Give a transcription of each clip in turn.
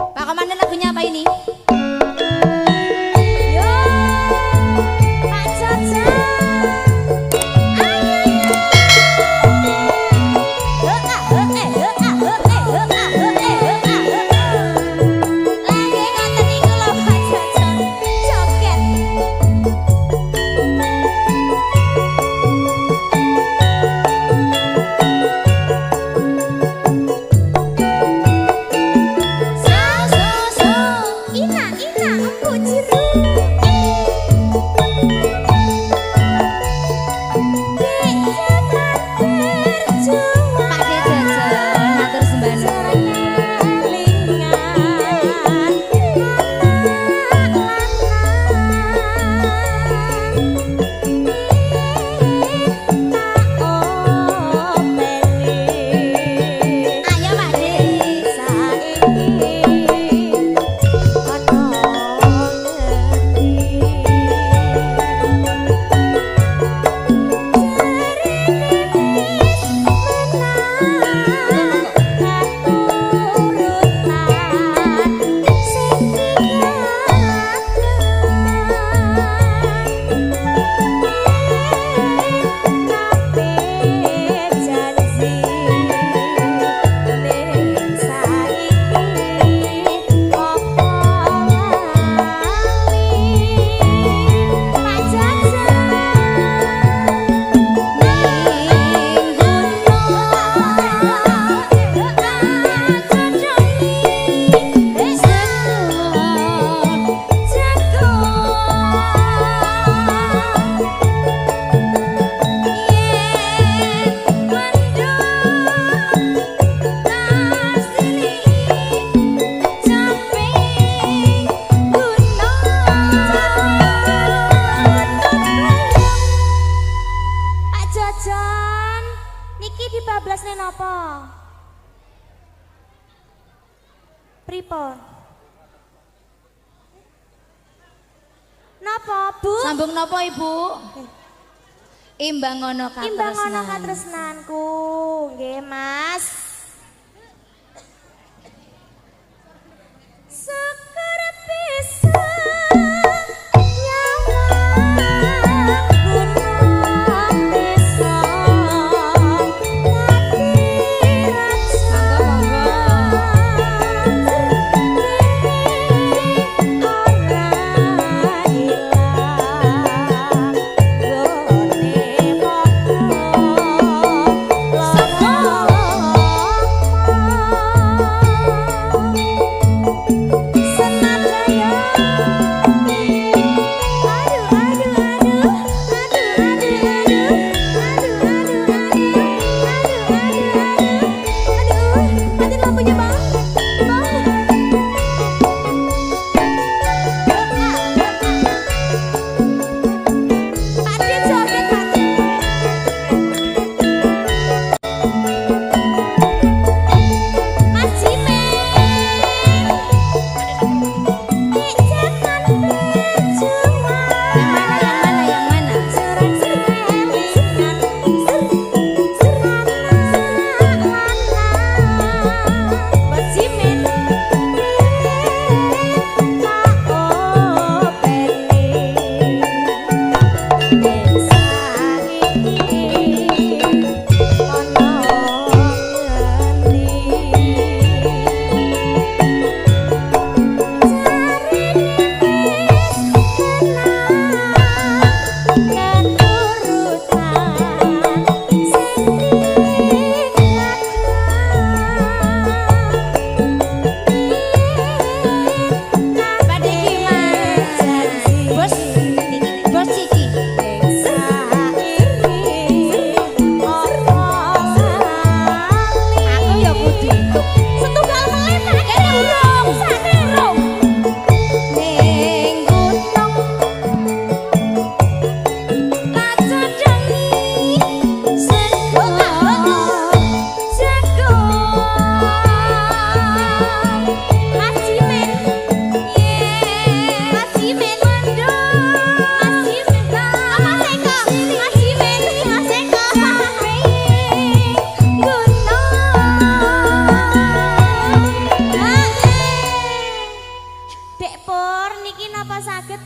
Pak Komandan lagunya apa ini? Pripun? Napa, Bu? Sambung napa, Ibu? Imbang ngono katresnan. Imbang ngono katresnanku, nggih, Mas. Syukur bisa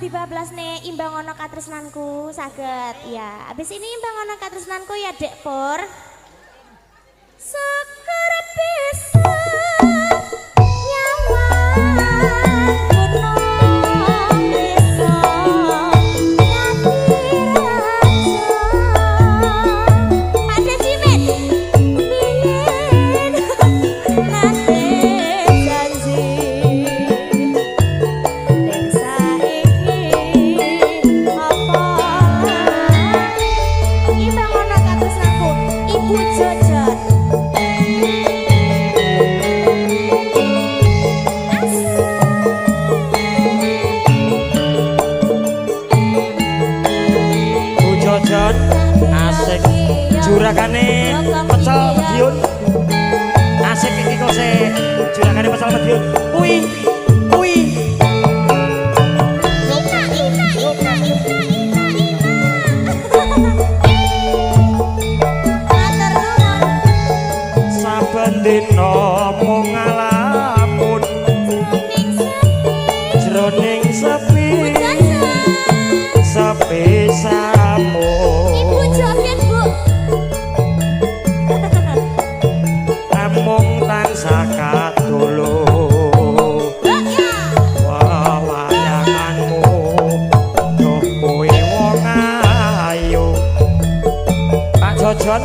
dibablas nih imbang ono katresnanku saged ya. Abis ini imbang ono katresnanku ya Dek Pur. Syukur bisa asik jurakane pecel Madiun asik iki kok sik jurakane pecel Madiun kuwi saben dina mung ngalamun jroning sepi sepi sampun Ibu joget Bu. amung tansah kadolo wawayanganmu duh kowe wong ayu Pak Jojon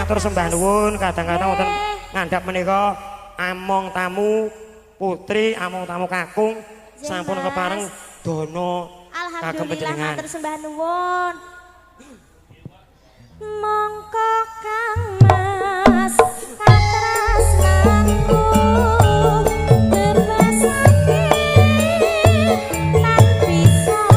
matur sembah nuwun kadang-kadang wonten ngandhap menika among tamu putri among tamu kakung sampun kepareng dono kagem panjenengan matur sembah nuwun mongko Kang Mas katresnanku tebasake lan bisa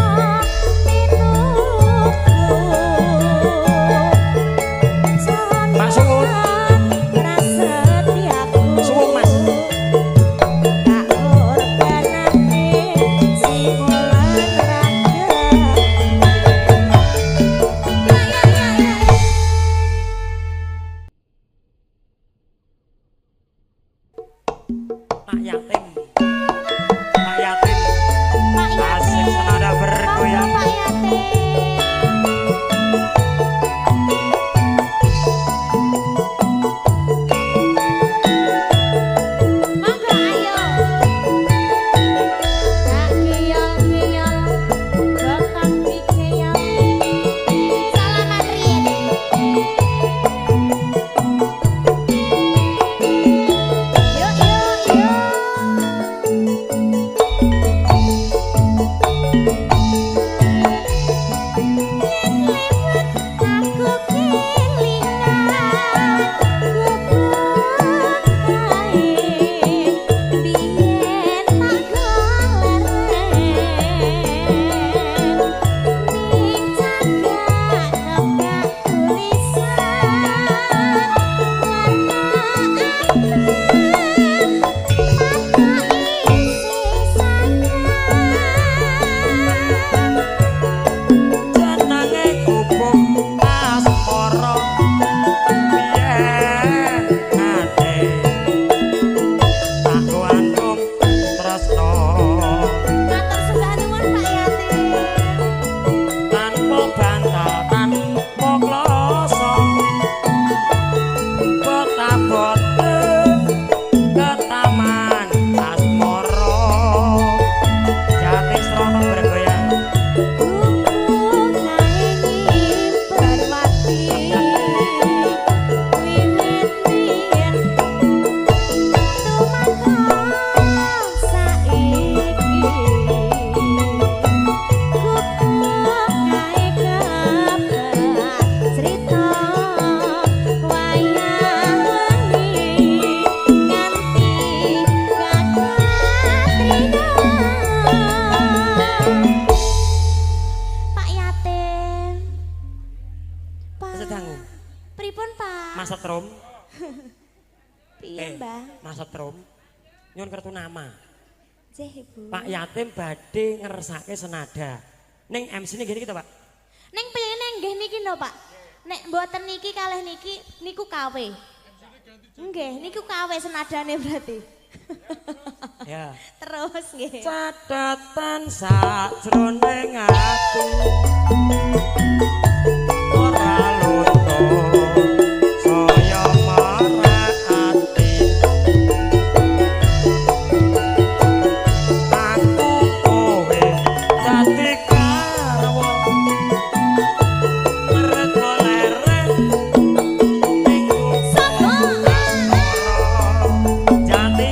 Piye, Mbah? Mas Setrum. Nyun kertu nama. Nggih, Ibu. Pak Yatim badhe ngersake senada. Ning MC ini gini kita, Pak. Ning piyene nggih niki lho, Pak. Nek mboten niki kalih niki niku kawe. Nggih, niku kawe senadane berarti. Ya. Terus nggih. Catatan sajroning ati ora luntur saya marati aku kowe dadi karwo mergo leren minggu jati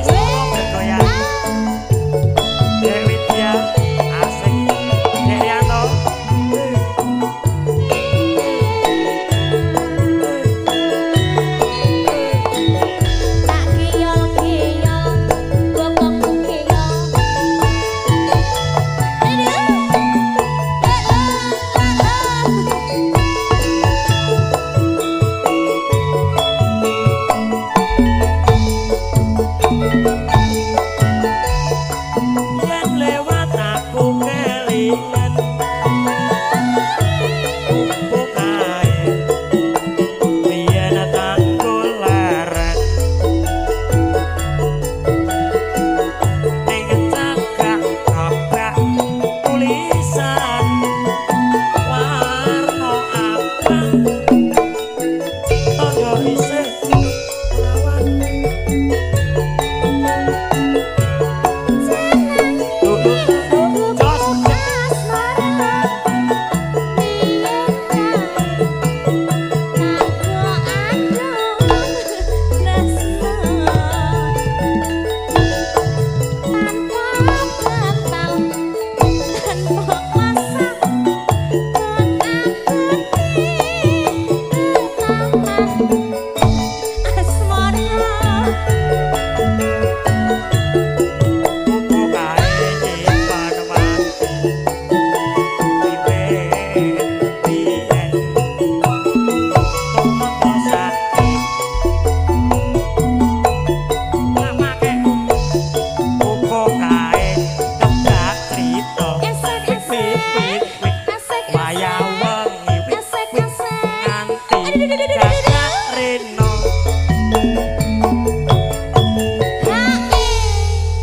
bergoyang Dewi dia asik Derianto Tak geyol-geyol, bokongku geyol. yen lewat aku kelingan kumpul kae biyen tanggul leren ning cagak kabak tulisan warna abang tondo isih awan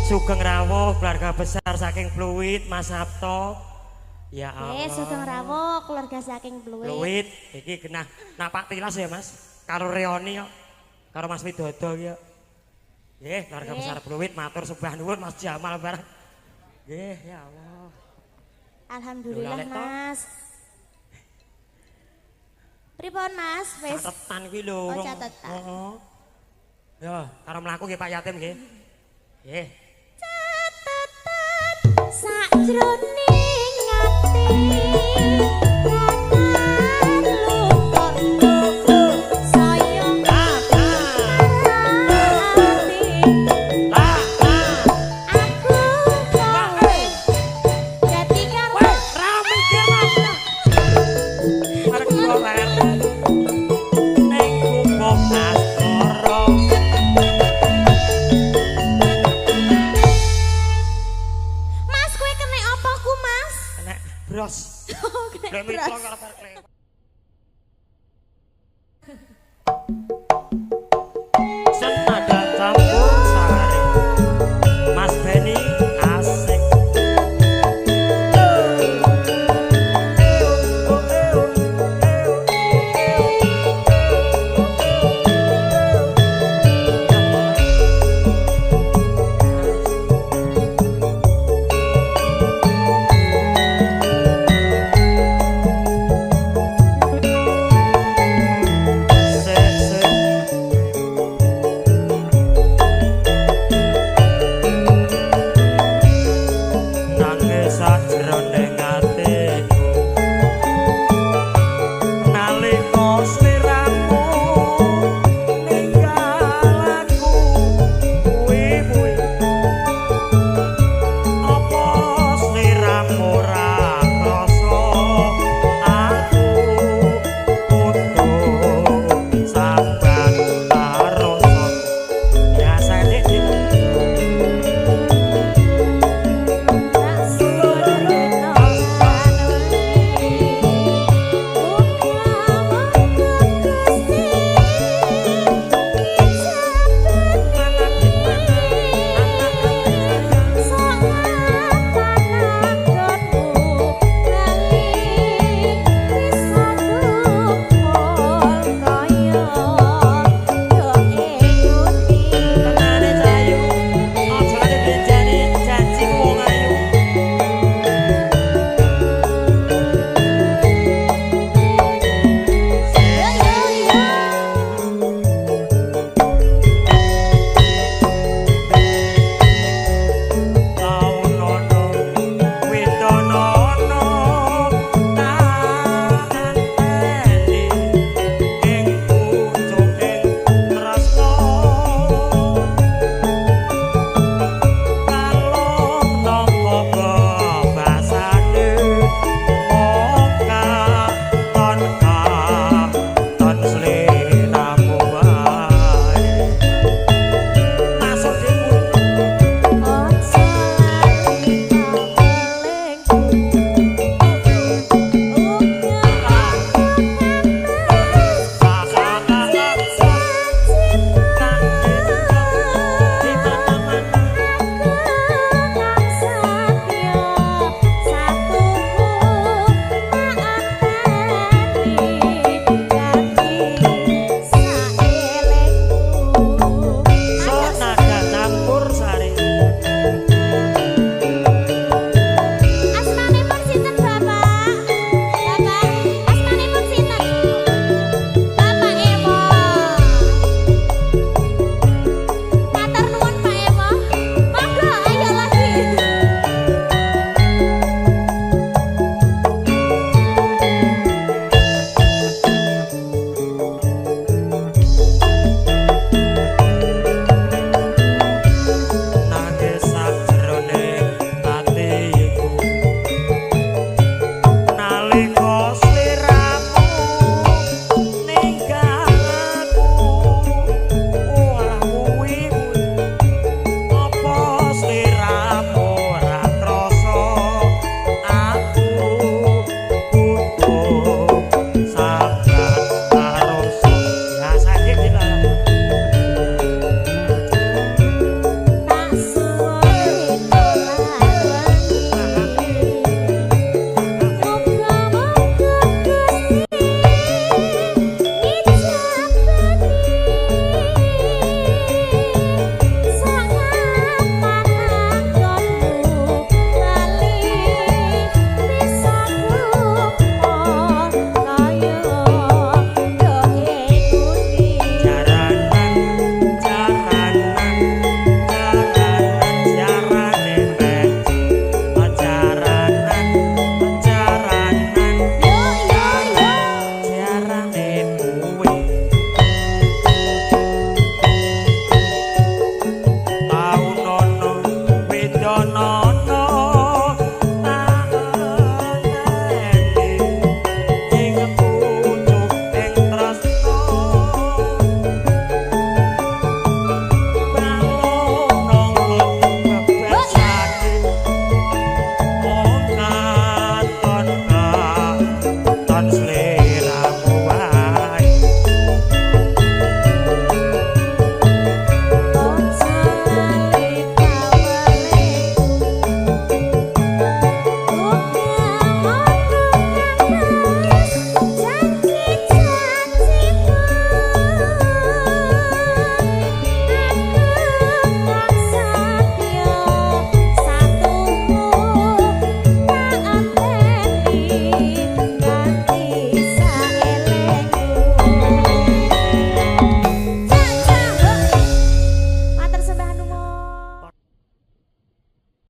Sugeng rawuh keluarga besar saking Pluit Mas Sabto. Ya Allah. Sugeng rawuh keluarga saking Pluit. Pluit iki genah napak tilas ya Mas. Karo Reoni kok. Karo Mas Widodo ya. Nggih, keluarga besar Pluit matur sembah nuwun Mas Jamal bareng. Nggih, ya Allah. Alhamdulillah, Lho, Lek, toh. Mas. Pripun, Mas? Wis Catetan kuwi lho. Oh, catetan. Heeh. Ya, karo mlaku nggih Pak Yatim nggih. Nggih. sakjroning ati tekan luntur saya ati aku kowe dadi karo Ra mikir apa. Arep goler. Ning kumpul Astoro. Mas kowe kena apa ku Mas? Nek bros. Kena Lek mikir beras. karo